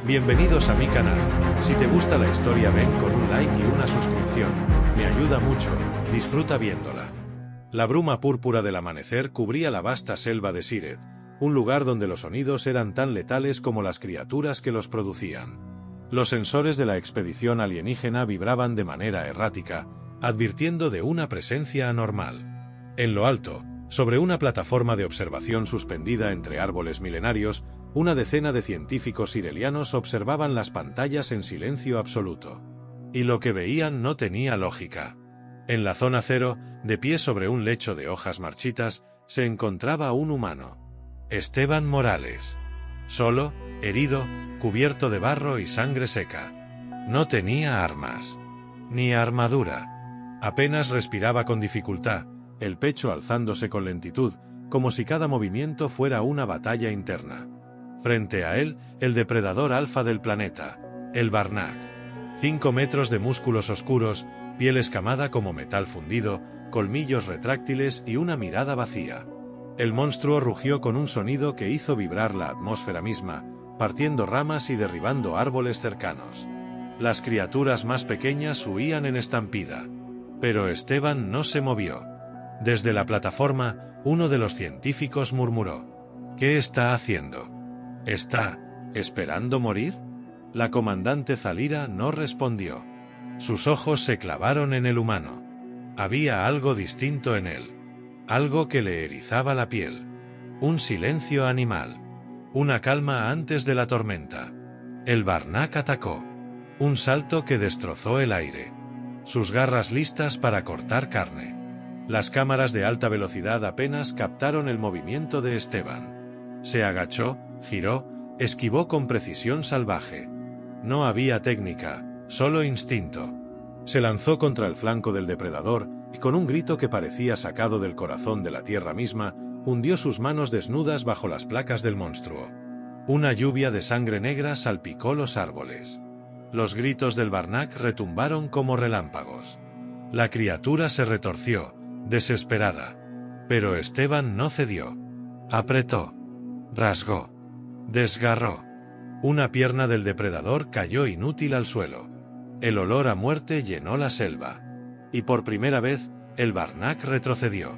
Bienvenidos a mi canal. Si te gusta la historia ven con un like y una suscripción. Me ayuda mucho, disfruta viéndola. La bruma púrpura del amanecer cubría la vasta selva de Siret, un lugar donde los sonidos eran tan letales como las criaturas que los producían. Los sensores de la expedición alienígena vibraban de manera errática, advirtiendo de una presencia anormal. En lo alto, sobre una plataforma de observación suspendida entre árboles milenarios, una decena de científicos sirelianos observaban las pantallas en silencio absoluto. Y lo que veían no tenía lógica. En la zona cero, de pie sobre un lecho de hojas marchitas, se encontraba un humano. Esteban Morales. Solo, herido, cubierto de barro y sangre seca. No tenía armas. Ni armadura. Apenas respiraba con dificultad, el pecho alzándose con lentitud, como si cada movimiento fuera una batalla interna. Frente a él, el depredador alfa del planeta, el Barnak. 5 metros de músculos oscuros, piel escamada como metal fundido, colmillos retráctiles y una mirada vacía. El monstruo rugió con un sonido que hizo vibrar la atmósfera misma, partiendo ramas y derribando árboles cercanos. Las criaturas más pequeñas huían en estampida. Pero Esteban no se movió. Desde la plataforma, uno de los científicos murmuró: ¿Qué está haciendo? ¿Está esperando morir? La comandante Zalira no respondió. Sus ojos se clavaron en el humano. Había algo distinto en él. Algo que le erizaba la piel. Un silencio animal. Una calma antes de la tormenta. El Barnak atacó. Un salto que destrozó el aire. Sus garras listas para cortar carne. Las cámaras de alta velocidad apenas captaron el movimiento de Esteban. Se agachó, giró, esquivó con precisión salvaje. No había técnica, solo instinto. Se lanzó contra el flanco del depredador y con un grito que parecía sacado del corazón de la tierra misma, hundió sus manos desnudas bajo las placas del monstruo. Una lluvia de sangre negra salpicó los árboles. Los gritos del Barnak retumbaron como relámpagos. La criatura se retorció, desesperada. Pero Esteban no cedió. Apretó. Rasgó. Desgarró. Una pierna del depredador cayó inútil al suelo. El olor a muerte llenó la selva. Y por primera vez, el Barnak retrocedió.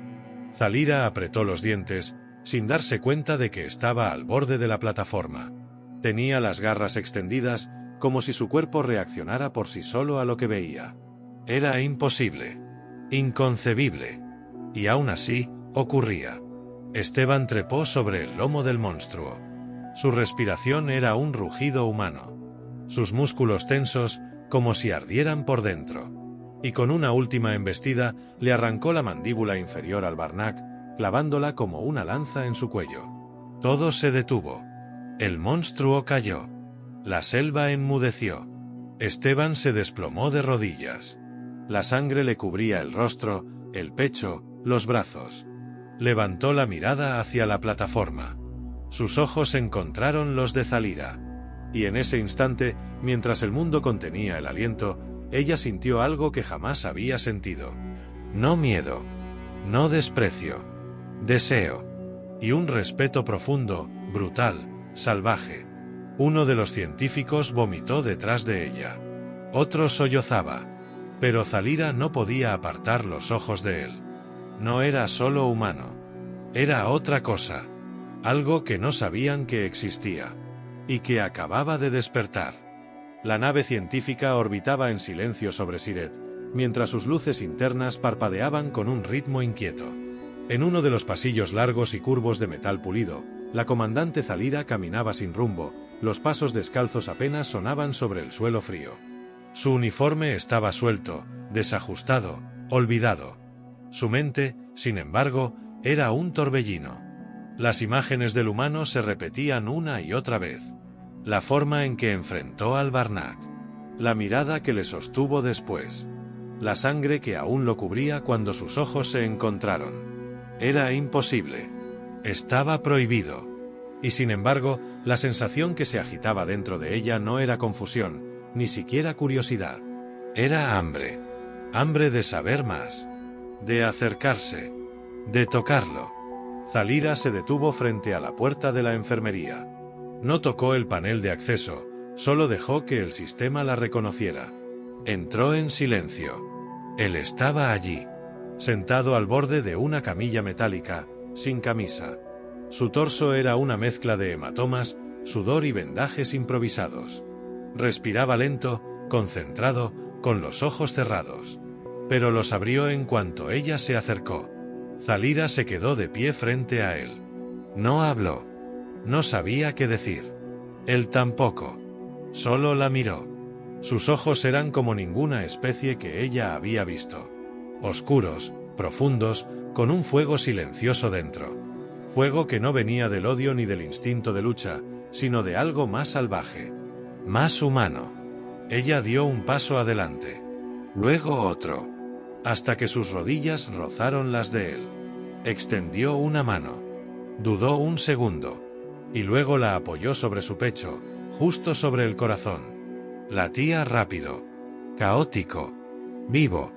Zalira apretó los dientes, sin darse cuenta de que estaba al borde de la plataforma. Tenía las garras extendidas, como si su cuerpo reaccionara por sí solo a lo que veía. Era imposible. Inconcebible. Y aún así, ocurría. Esteban trepó sobre el lomo del monstruo. Su respiración era un rugido humano. Sus músculos tensos, como si ardieran por dentro. Y con una última embestida, le arrancó la mandíbula inferior al Barnak, clavándola como una lanza en su cuello. Todo se detuvo. El monstruo cayó. La selva enmudeció. Esteban se desplomó de rodillas. La sangre le cubría el rostro, el pecho, los brazos. Levantó la mirada hacia la plataforma. Sus ojos encontraron los de Zalira. Y en ese instante, mientras el mundo contenía el aliento, ella sintió algo que jamás había sentido. No miedo. No desprecio. Deseo. Y un respeto profundo, brutal, salvaje. Uno de los científicos vomitó detrás de ella. Otro sollozaba. Pero Zalira no podía apartar los ojos de él. No era solo humano. Era otra cosa. Algo que no sabían que existía. Y que acababa de despertar. La nave científica orbitaba en silencio sobre Siret, mientras sus luces internas parpadeaban con un ritmo inquieto. En uno de los pasillos largos y curvos de metal pulido, la comandante Zalira caminaba sin rumbo, los pasos descalzos apenas sonaban sobre el suelo frío. Su uniforme estaba suelto, desajustado, olvidado. Su mente, sin embargo, era un torbellino. Las imágenes del humano se repetían una y otra vez. La forma en que enfrentó al Barnak. La mirada que le sostuvo después. La sangre que aún lo cubría cuando sus ojos se encontraron. Era imposible. Estaba prohibido. Y sin embargo, la sensación que se agitaba dentro de ella no era confusión, ni siquiera curiosidad. Era hambre. Hambre de saber más. De acercarse. De tocarlo. Zalira se detuvo frente a la puerta de la enfermería. No tocó el panel de acceso, Solo dejó que el sistema la reconociera. Entró en silencio. Él estaba allí, sentado al borde de una camilla metálica, sin camisa. Su torso era una mezcla de hematomas, sudor y vendajes improvisados. Respiraba lento, concentrado, con los ojos cerrados. Pero los abrió en cuanto ella se acercó. Zalira se quedó de pie frente a él. No habló. No sabía qué decir. Él tampoco. Solo la miró. Sus ojos eran como ninguna especie que ella había visto. Oscuros, profundos, con un fuego silencioso dentro. Fuego que no venía del odio ni del instinto de lucha, sino de algo más salvaje, más humano. Ella dio un paso adelante, luego otro, hasta que sus rodillas rozaron las de él. Extendió una mano. Dudó un segundo, y luego la apoyó sobre su pecho, justo sobre el corazón. Latía rápido, caótico, vivo.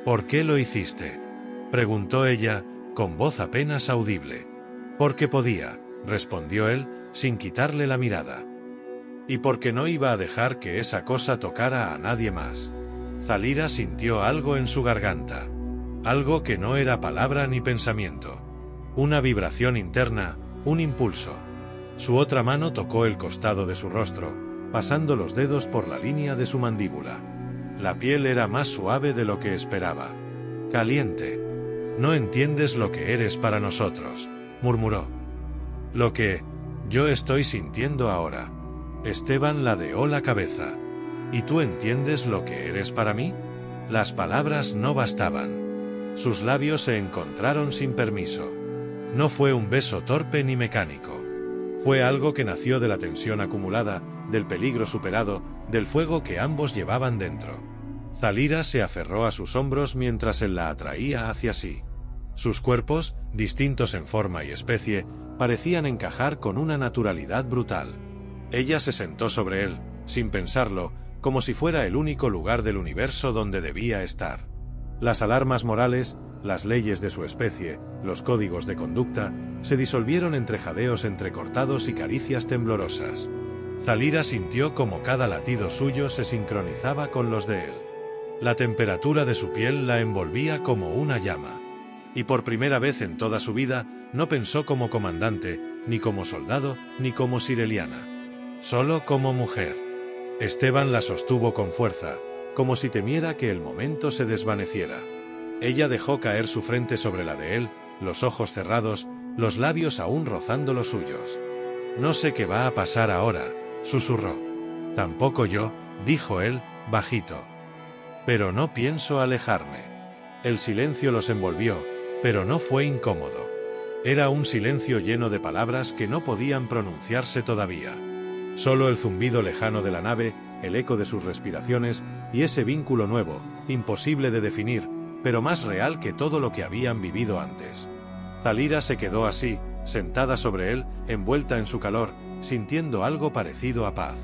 ¿Por qué lo hiciste?, preguntó ella, con voz apenas audible. Porque podía, respondió él, sin quitarle la mirada. Y porque no iba a dejar que esa cosa tocara a nadie más. Zalira sintió algo en su garganta. Algo que no era palabra ni pensamiento. Una vibración interna, un impulso. Su otra mano tocó el costado de su rostro, pasando los dedos por la línea de su mandíbula. La piel era más suave de lo que esperaba. Caliente. No entiendes lo que eres para nosotros, murmuró. Lo que yo estoy sintiendo ahora. Esteban ladeó la cabeza. ¿Y tú entiendes lo que eres para mí? Las palabras no bastaban. Sus labios se encontraron sin permiso. No fue un beso torpe ni mecánico. Fue algo que nació de la tensión acumulada, del peligro superado, del fuego que ambos llevaban dentro. Zalira se aferró a sus hombros mientras él la atraía hacia sí. Sus cuerpos, distintos en forma y especie, parecían encajar con una naturalidad brutal. Ella se sentó sobre él, sin pensarlo, como si fuera el único lugar del universo donde debía estar. Las alarmas morales, las leyes de su especie, los códigos de conducta, se disolvieron entre jadeos entrecortados y caricias temblorosas. Zalira sintió como cada latido suyo se sincronizaba con los de él. La temperatura de su piel la envolvía como una llama. Y por primera vez en toda su vida, no pensó como comandante, ni como soldado, ni como sireliana. Solo como mujer. Esteban la sostuvo con fuerza, como si temiera que el momento se desvaneciera. Ella dejó caer su frente sobre la de él, los ojos cerrados, los labios aún rozando los suyos. No sé qué va a pasar ahora, susurró. Tampoco yo, dijo él, bajito. Pero no pienso alejarme. El silencio los envolvió, pero no fue incómodo. Era un silencio lleno de palabras que no podían pronunciarse todavía. Solo el zumbido lejano de la nave, el eco de sus respiraciones, y ese vínculo nuevo, imposible de definir, pero más real que todo lo que habían vivido antes. Zalira se quedó así, sentada sobre él, envuelta en su calor, sintiendo algo parecido a paz.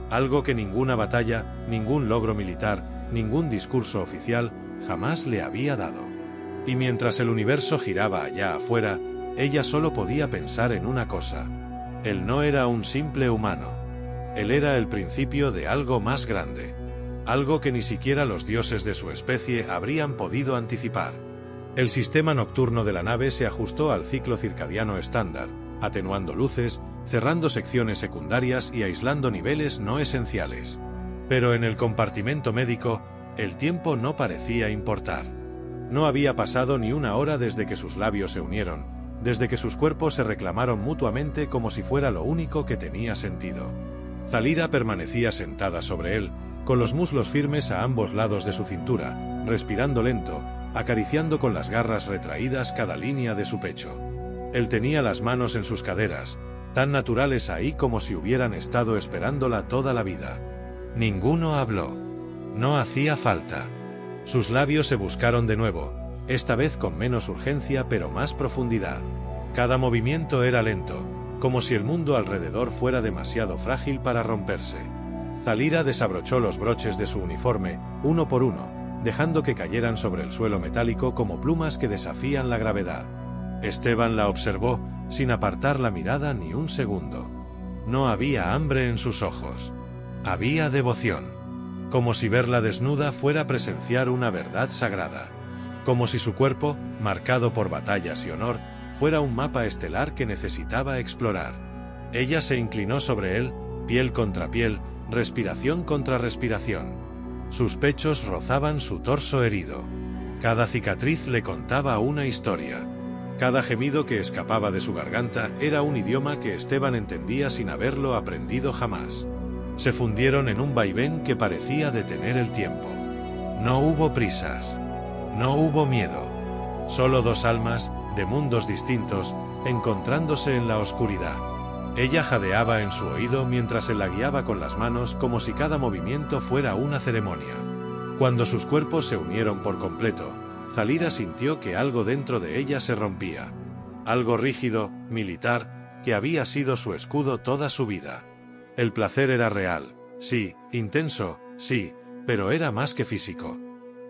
Algo que ninguna batalla, ningún logro militar, ningún discurso oficial, jamás le había dado. Y mientras el universo giraba allá afuera, ella solo podía pensar en una cosa. Él no era un simple humano. Él era el principio de algo más grande. Algo que ni siquiera los dioses de su especie habrían podido anticipar. El sistema nocturno de la nave se ajustó al ciclo circadiano estándar, atenuando luces, cerrando secciones secundarias y aislando niveles no esenciales. Pero en el compartimento médico, el tiempo no parecía importar. No había pasado ni una hora desde que sus labios se unieron, desde que sus cuerpos se reclamaron mutuamente como si fuera lo único que tenía sentido. Zalira permanecía sentada sobre él, con los muslos firmes a ambos lados de su cintura, respirando lento, acariciando con las garras retraídas cada línea de su pecho. Él tenía las manos en sus caderas, tan naturales ahí como si hubieran estado esperándola toda la vida. Ninguno habló. No hacía falta. Sus labios se buscaron de nuevo, esta vez con menos urgencia pero más profundidad. Cada movimiento era lento, como si el mundo alrededor fuera demasiado frágil para romperse. Zalira desabrochó los broches de su uniforme, uno por uno, dejando que cayeran sobre el suelo metálico como plumas que desafían la gravedad. Esteban la observó, sin apartar la mirada ni un segundo. No había hambre en sus ojos. Había devoción. Como si verla desnuda fuera presenciar una verdad sagrada. Como si su cuerpo, marcado por batallas y honor, fuera un mapa estelar que necesitaba explorar. Ella se inclinó sobre él, piel contra piel, respiración contra respiración. Sus pechos rozaban su torso herido. Cada cicatriz le contaba una historia. Cada gemido que escapaba de su garganta era un idioma que Esteban entendía sin haberlo aprendido jamás. Se fundieron en un vaivén que parecía detener el tiempo. No hubo prisas. No hubo miedo. Solo dos almas, de mundos distintos, encontrándose en la oscuridad. Ella jadeaba en su oído mientras él la guiaba con las manos como si cada movimiento fuera una ceremonia. Cuando sus cuerpos se unieron por completo, Zalira sintió que algo dentro de ella se rompía. Algo rígido, militar, que había sido su escudo toda su vida. El placer era real, sí, intenso, sí, pero era más que físico.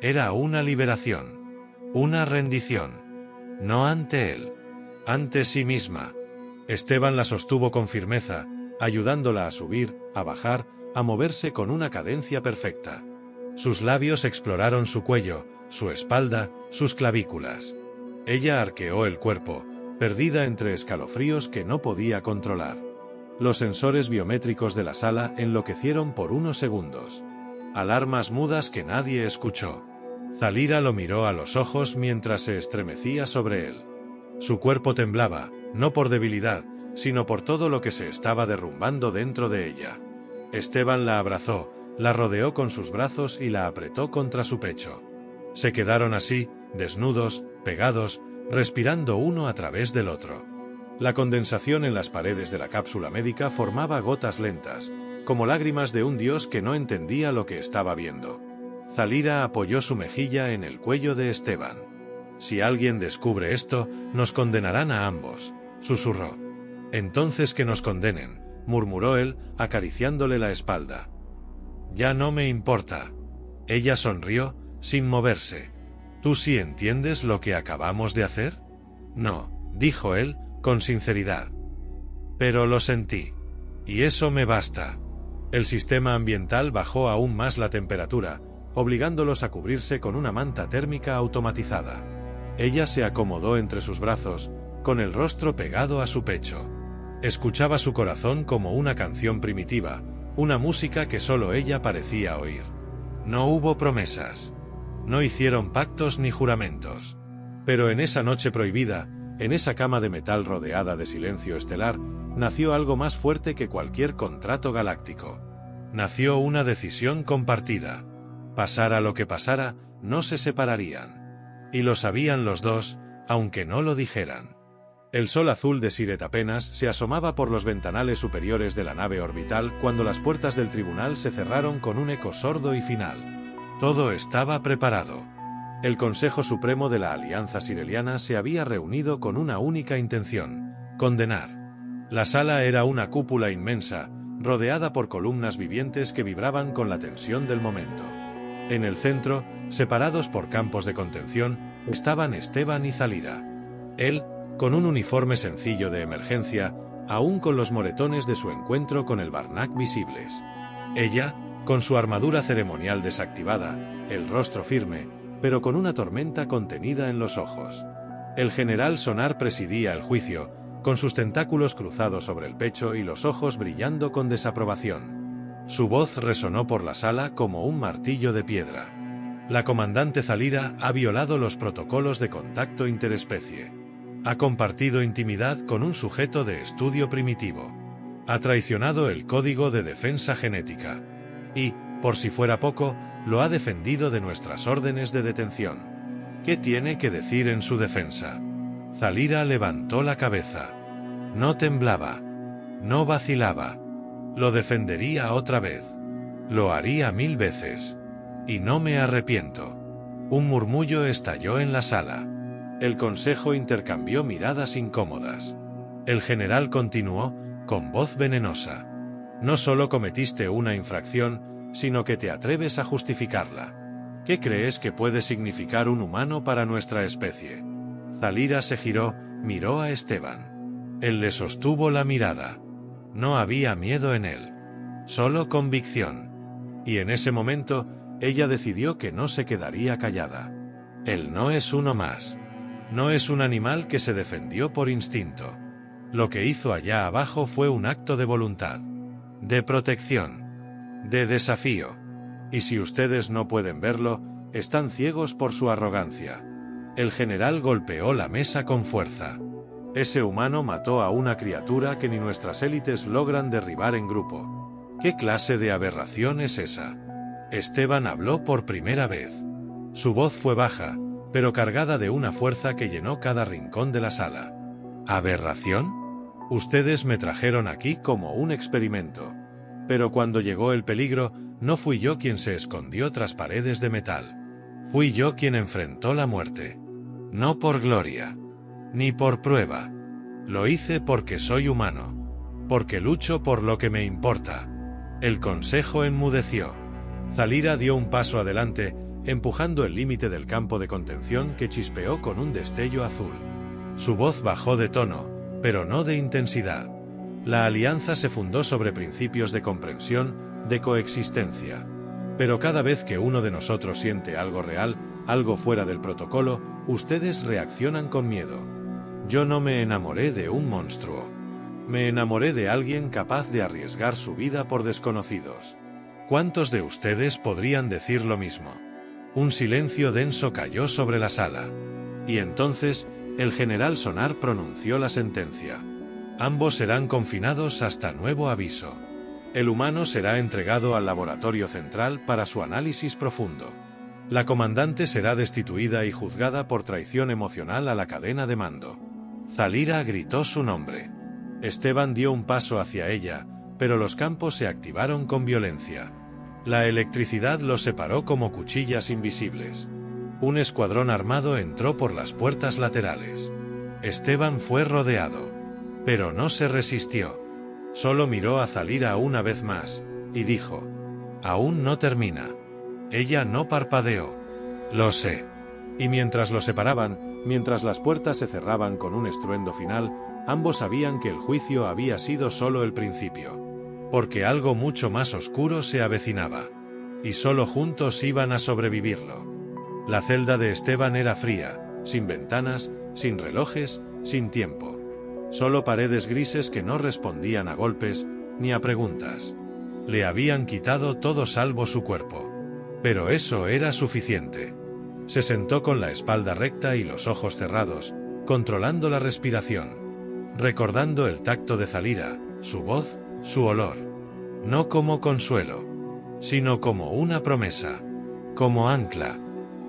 Era una liberación. Una rendición. No ante él. Ante sí misma. Esteban la sostuvo con firmeza, ayudándola a subir, a bajar, a moverse con una cadencia perfecta. Sus labios exploraron su cuello, su espalda, sus clavículas. Ella arqueó el cuerpo, perdida entre escalofríos que no podía controlar. Los sensores biométricos de la sala enloquecieron por unos segundos. Alarmas mudas que nadie escuchó. Zalira lo miró a los ojos mientras se estremecía sobre él. Su cuerpo temblaba, no por debilidad, sino por todo lo que se estaba derrumbando dentro de ella. Esteban la abrazó, la rodeó con sus brazos y la apretó contra su pecho. Se quedaron así, desnudos, pegados, respirando uno a través del otro. La condensación en las paredes de la cápsula médica formaba gotas lentas, como lágrimas de un dios que no entendía lo que estaba viendo. Zalira apoyó su mejilla en el cuello de Esteban. «Si alguien descubre esto, nos condenarán a ambos», susurró. «Entonces que nos condenen», murmuró él, acariciándole la espalda. «Ya no me importa». Ella sonrió, sin moverse. «¿Tú sí entiendes lo que acabamos de hacer?» «No», dijo él, con sinceridad. «Pero lo sentí. Y eso me basta». El sistema ambiental bajó aún más la temperatura, obligándolos a cubrirse con una manta térmica automatizada. Ella se acomodó entre sus brazos, con el rostro pegado a su pecho. Escuchaba su corazón como una canción primitiva, una música que solo ella parecía oír. No hubo promesas. No hicieron pactos ni juramentos. Pero en esa noche prohibida, en esa cama de metal rodeada de silencio estelar, nació algo más fuerte que cualquier contrato galáctico. Nació una decisión compartida. Pasara lo que pasara, no se separarían. Y lo sabían los dos, aunque no lo dijeran. El sol azul de Siret apenas se asomaba por los ventanales superiores de la nave orbital cuando las puertas del tribunal se cerraron con un eco sordo y final. Todo estaba preparado. El Consejo Supremo de la Alianza Sireliana se había reunido con una única intención: condenar. La sala era una cúpula inmensa, rodeada por columnas vivientes que vibraban con la tensión del momento. En el centro, separados por campos de contención, estaban Esteban y Zalira. Él, con un uniforme sencillo de emergencia, aún con los moretones de su encuentro con el Barnak visibles. Ella, con su armadura ceremonial desactivada, el rostro firme, pero con una tormenta contenida en los ojos. El general Sonar presidía el juicio, con sus tentáculos cruzados sobre el pecho y los ojos brillando con desaprobación. Su voz resonó por la sala como un martillo de piedra. La comandante Zalira ha violado los protocolos de contacto interespecie. Ha compartido intimidad con un sujeto de estudio primitivo. Ha traicionado el código de defensa genética. Y, por si fuera poco, lo ha defendido de nuestras órdenes de detención. ¿Qué tiene que decir en su defensa? Zalira levantó la cabeza. No temblaba. No vacilaba. Lo defendería otra vez. Lo haría 1000 veces. Y no me arrepiento. Un murmullo estalló en la sala. El consejo intercambió miradas incómodas. El general continuó, con voz venenosa. No solo cometiste una infracción, sino que te atreves a justificarla. ¿Qué crees que puede significar un humano para nuestra especie? Zalira se giró, miró a Esteban. Él le sostuvo la mirada. No había miedo en él. solo convicción. Y en ese momento, ella decidió que no se quedaría callada. Él no es uno más. No es un animal que se defendió por instinto. Lo que hizo allá abajo fue un acto de voluntad, de protección, de desafío. Y si ustedes no pueden verlo, están ciegos por su arrogancia. El general golpeó la mesa con fuerza. Ese humano mató a una criatura que ni nuestras élites logran derribar en grupo. ¿Qué clase de aberración es esa? Esteban habló por primera vez. Su voz fue baja, pero cargada de una fuerza que llenó cada rincón de la sala. ¿Aberración? Ustedes me trajeron aquí como un experimento. Pero cuando llegó el peligro, no fui yo quien se escondió tras paredes de metal. Fui yo quien enfrentó la muerte. No por gloria, ni por prueba. Lo hice porque soy humano. Porque lucho por lo que me importa. El consejo enmudeció. Zalira dio un paso adelante, empujando el límite del campo de contención que chispeó con un destello azul. Su voz bajó de tono, pero no de intensidad. La alianza se fundó sobre principios de comprensión, de coexistencia. Pero cada vez que uno de nosotros siente algo real, algo fuera del protocolo, ustedes reaccionan con miedo. Yo no me enamoré de un monstruo. Me enamoré de alguien capaz de arriesgar su vida por desconocidos. ¿Cuántos de ustedes podrían decir lo mismo? Un silencio denso cayó sobre la sala. Y entonces, el general Sonar pronunció la sentencia. Ambos serán confinados hasta nuevo aviso. El humano será entregado al laboratorio central para su análisis profundo. La comandante será destituida y juzgada por traición emocional a la cadena de mando. Zalira gritó su nombre. Esteban dio un paso hacia ella, pero los campos se activaron con violencia. La electricidad los separó como cuchillas invisibles. Un escuadrón armado entró por las puertas laterales. Esteban fue rodeado, pero no se resistió. Solo miró a Zalira una vez más, y dijo: «Aún no termina». Ella no parpadeó. «Lo sé». Y mientras lo separaban, mientras las puertas se cerraban con un estruendo final, ambos sabían que el juicio había sido solo el principio. Porque algo mucho más oscuro se avecinaba. Y solo juntos iban a sobrevivirlo. La celda de Esteban era fría, sin ventanas, sin relojes, sin tiempo. Solo paredes grises que no respondían a golpes, ni a preguntas. Le habían quitado todo salvo su cuerpo. Pero eso era suficiente. Se sentó con la espalda recta y los ojos cerrados, controlando la respiración. Recordando el tacto de Zalira, su voz, su olor. No como consuelo, sino como una promesa. Como ancla.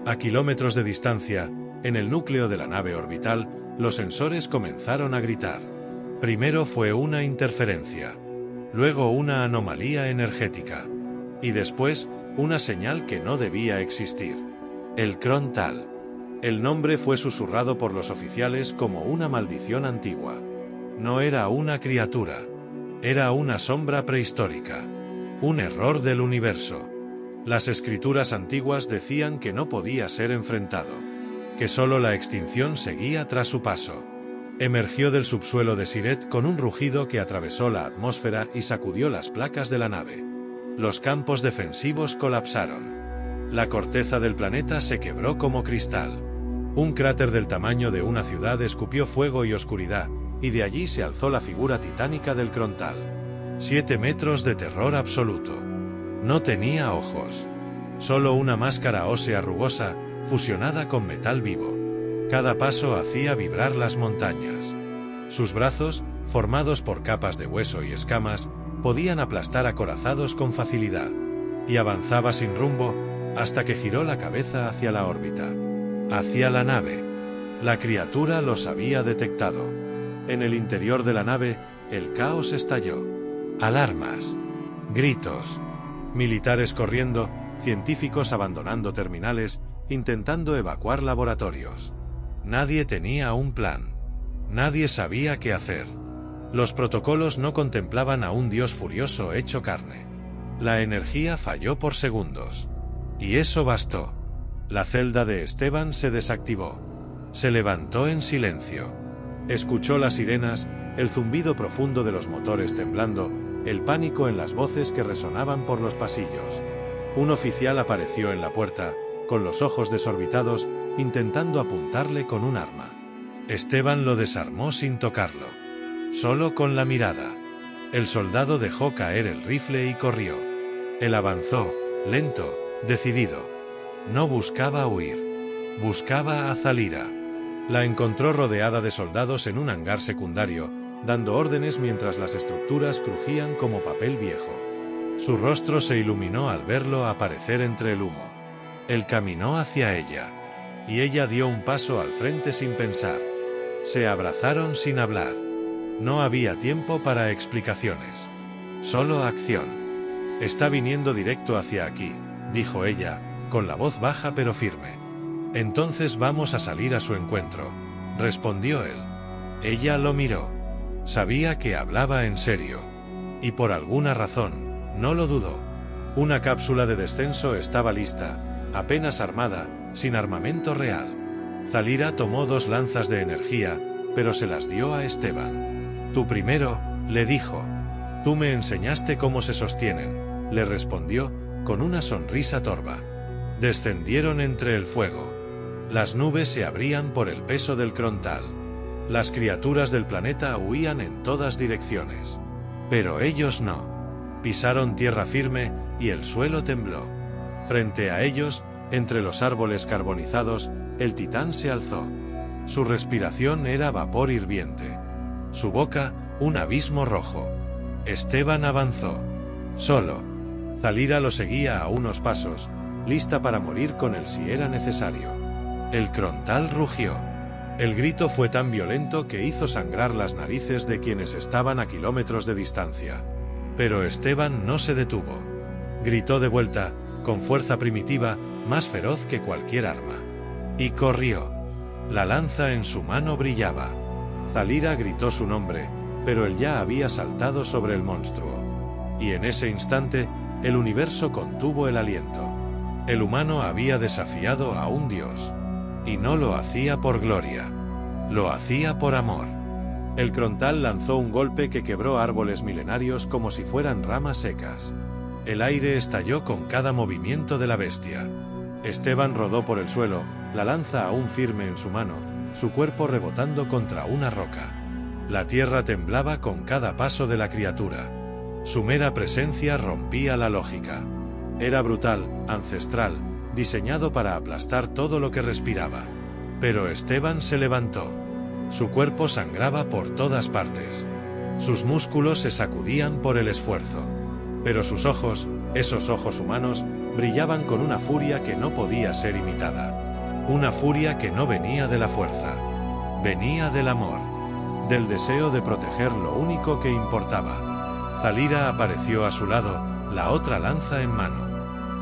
A kilómetros de distancia, en el núcleo de la nave orbital, los sensores comenzaron a gritar. Primero fue una interferencia. Luego una anomalía energética. Y después, una señal que no debía existir. El Crontal. El nombre fue susurrado por los oficiales como una maldición antigua. No era una criatura. Era una sombra prehistórica. Un error del universo. Las escrituras antiguas decían que no podía ser enfrentado. Que solo la extinción seguía tras su paso. Emergió del subsuelo de Siret con un rugido que atravesó la atmósfera y sacudió las placas de la nave. Los campos defensivos colapsaron. La corteza del planeta se quebró como cristal. Un cráter del tamaño de una ciudad escupió fuego y oscuridad, y de allí se alzó la figura titánica del Crontal. 7 metros de terror absoluto. No tenía ojos. Solo una máscara ósea rugosa, fusionada con metal vivo. Cada paso hacía vibrar las montañas. Sus brazos, formados por capas de hueso y escamas, podían aplastar acorazados con facilidad. Y avanzaba sin rumbo, hasta que giró la cabeza hacia la órbita. Hacia la nave. La criatura los había detectado. En el interior de la nave, el caos estalló. Alarmas. Gritos. Militares corriendo, científicos abandonando terminales, intentando evacuar laboratorios. Nadie tenía un plan. Nadie sabía qué hacer. Los protocolos no contemplaban a un dios furioso hecho carne. La energía falló por segundos. Y eso bastó. La celda de Esteban se desactivó. Se levantó en silencio. Escuchó las sirenas, el zumbido profundo de los motores temblando, el pánico en las voces que resonaban por los pasillos. Un oficial apareció en la puerta, con los ojos desorbitados, intentando apuntarle con un arma. Esteban lo desarmó sin tocarlo. Solo con la mirada. El soldado dejó caer el rifle y corrió. Él avanzó, lento, decidido. No buscaba huir. Buscaba a Zalira. La encontró rodeada de soldados en un hangar secundario, dando órdenes mientras las estructuras crujían como papel viejo. Su rostro se iluminó al verlo aparecer entre el humo. Él caminó hacia ella. Y ella dio un paso al frente sin pensar. Se abrazaron sin hablar. No había tiempo para explicaciones. Solo acción. «Está viniendo directo hacia aquí», dijo ella, con la voz baja pero firme. «Entonces vamos a salir a su encuentro», respondió él. Ella lo miró. Sabía que hablaba en serio. Y por alguna razón, no lo dudó. Una cápsula de descenso estaba lista, apenas armada, sin armamento real. Zalira tomó 2 lanzas de energía, pero se las dio a Esteban. «Tú primero», le dijo. «Tú me enseñaste cómo se sostienen», le respondió, con una sonrisa torva. Descendieron entre el fuego. Las nubes se abrían por el peso del Crontal. Las criaturas del planeta huían en todas direcciones. Pero ellos no. Pisaron tierra firme y el suelo tembló. Frente a ellos, entre los árboles carbonizados, el titán se alzó. Su respiración era vapor hirviente. Su boca, un abismo rojo. Esteban avanzó. Solo. Zalira lo seguía a unos pasos, lista para morir con él si era necesario. El Crontal rugió. El grito fue tan violento que hizo sangrar las narices de quienes estaban a kilómetros de distancia. Pero Esteban no se detuvo. Gritó de vuelta, con fuerza primitiva, más feroz que cualquier arma. Y corrió. La lanza en su mano brillaba. Zalira gritó su nombre, pero él ya había saltado sobre el monstruo. Y en ese instante, el universo contuvo el aliento. El humano había desafiado a un dios. Y no lo hacía por gloria. Lo hacía por amor. El Crontal lanzó un golpe que quebró árboles milenarios como si fueran ramas secas. El aire estalló con cada movimiento de la bestia. Esteban rodó por el suelo, la lanza aún firme en su mano, su cuerpo rebotando contra una roca. La tierra temblaba con cada paso de la criatura. Su mera presencia rompía la lógica. Era brutal, ancestral, diseñado para aplastar todo lo que respiraba. Pero Esteban se levantó. Su cuerpo sangraba por todas partes. Sus músculos se sacudían por el esfuerzo. Pero sus ojos, esos ojos humanos, brillaban con una furia que no podía ser imitada. Una furia que no venía de la fuerza. Venía del amor. Del deseo de proteger lo único que importaba. Zalira apareció a su lado, la otra lanza en mano.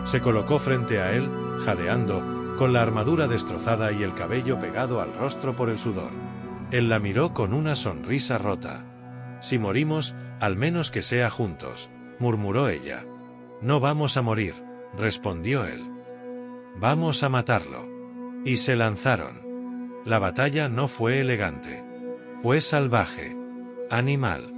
Se colocó frente a él, jadeando, con la armadura destrozada y el cabello pegado al rostro por el sudor. Él la miró con una sonrisa rota. «Si morimos, al menos que sea juntos», murmuró ella. «No vamos a morir», respondió él. «Vamos a matarlo». Y se lanzaron. La batalla no fue elegante. Fue salvaje. Animal.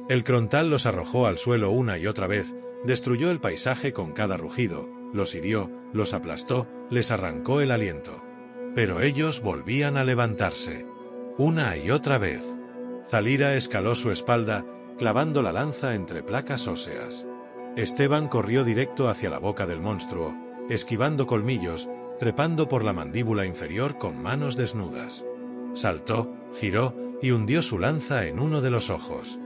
El Crontal los arrojó al suelo una y otra vez, destruyó el paisaje con cada rugido, los hirió, los aplastó, les arrancó el aliento. Pero ellos volvían a levantarse. Una y otra vez. Zalira escaló su espalda, clavando la lanza entre placas óseas. Esteban corrió directo hacia la boca del monstruo, esquivando colmillos, trepando por la mandíbula inferior con manos desnudas. Saltó, giró y hundió su lanza en uno de los ojos.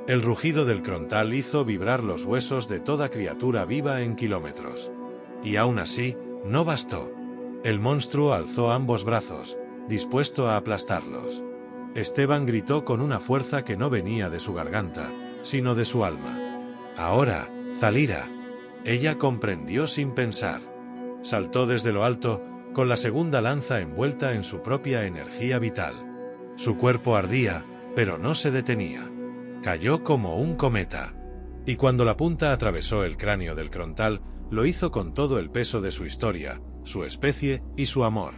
El rugido del Crontal hizo vibrar los huesos de toda criatura viva en kilómetros. Y aún así, no bastó. El monstruo alzó ambos brazos, dispuesto a aplastarlos. Esteban gritó con una fuerza que no venía de su garganta, sino de su alma. «Ahora, Zalira». Ella comprendió sin pensar. Saltó desde lo alto, con la segunda lanza envuelta en su propia energía vital. Su cuerpo ardía, pero no se detenía. Cayó como un cometa. Y cuando la punta atravesó el cráneo del Crontal, lo hizo con todo el peso de su historia, su especie y su amor.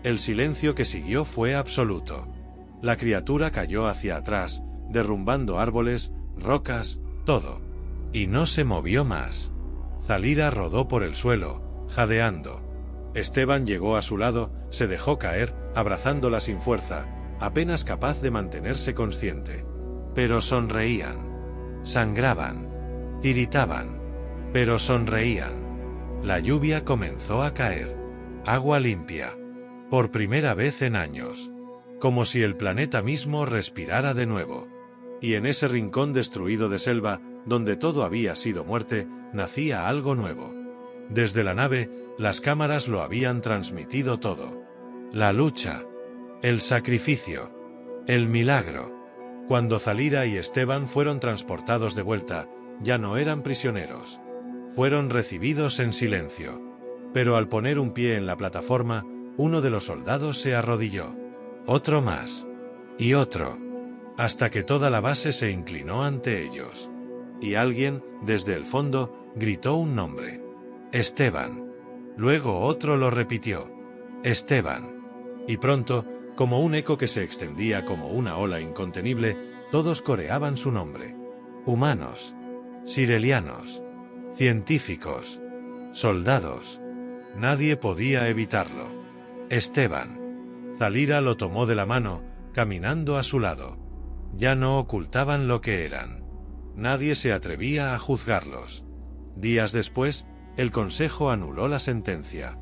El silencio que siguió fue absoluto. La criatura cayó hacia atrás, derrumbando árboles, rocas, todo. Y no se movió más. Zalira rodó por el suelo, jadeando. Esteban llegó a su lado, se dejó caer, abrazándola sin fuerza, apenas capaz de mantenerse consciente. Pero sonreían. Sangraban. Tiritaban. Pero sonreían. La lluvia comenzó a caer. Agua limpia. Por primera vez en años. Como si el planeta mismo respirara de nuevo. Y en ese rincón destruido de selva, donde todo había sido muerte, nacía algo nuevo. Desde la nave, las cámaras lo habían transmitido todo. La lucha. El sacrificio. El milagro. Cuando Zalira y Esteban fueron transportados de vuelta, ya no eran prisioneros. Fueron recibidos en silencio. Pero al poner un pie en la plataforma, uno de los soldados se arrodilló. Otro más. Y otro. Hasta que toda la base se inclinó ante ellos. Y alguien, desde el fondo, gritó un nombre. Esteban. Luego otro lo repitió. Esteban. Y pronto, como un eco que se extendía como una ola incontenible, todos coreaban su nombre. Humanos. Sirelianos. Científicos. Soldados. Nadie podía evitarlo. Esteban. Zalira lo tomó de la mano, caminando a su lado. Ya no ocultaban lo que eran. Nadie se atrevía a juzgarlos. Días después, el Consejo anuló la sentencia.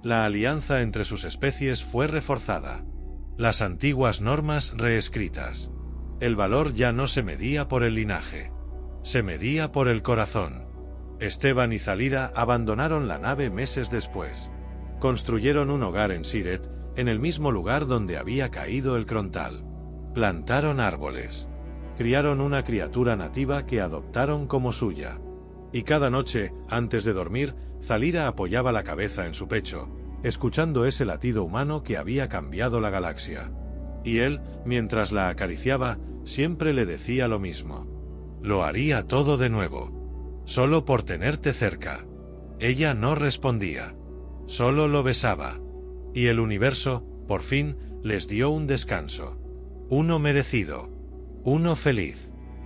La alianza entre sus especies fue reforzada. Las antiguas normas reescritas. El valor ya no se medía por el linaje. Se medía por el corazón. Esteban y Zalira abandonaron la nave meses después. Construyeron un hogar en Siret, en el mismo lugar donde había caído el Crontal. Plantaron árboles. Criaron una criatura nativa que adoptaron como suya. Y cada noche, antes de dormir, Zalira apoyaba la cabeza en su pecho, escuchando ese latido humano que había cambiado la galaxia. Y él, mientras la acariciaba, siempre le decía lo mismo. Lo haría todo de nuevo. Solo por tenerte cerca. Ella no respondía. Solo lo besaba. Y el universo, por fin, les dio un descanso. Uno merecido. Uno feliz.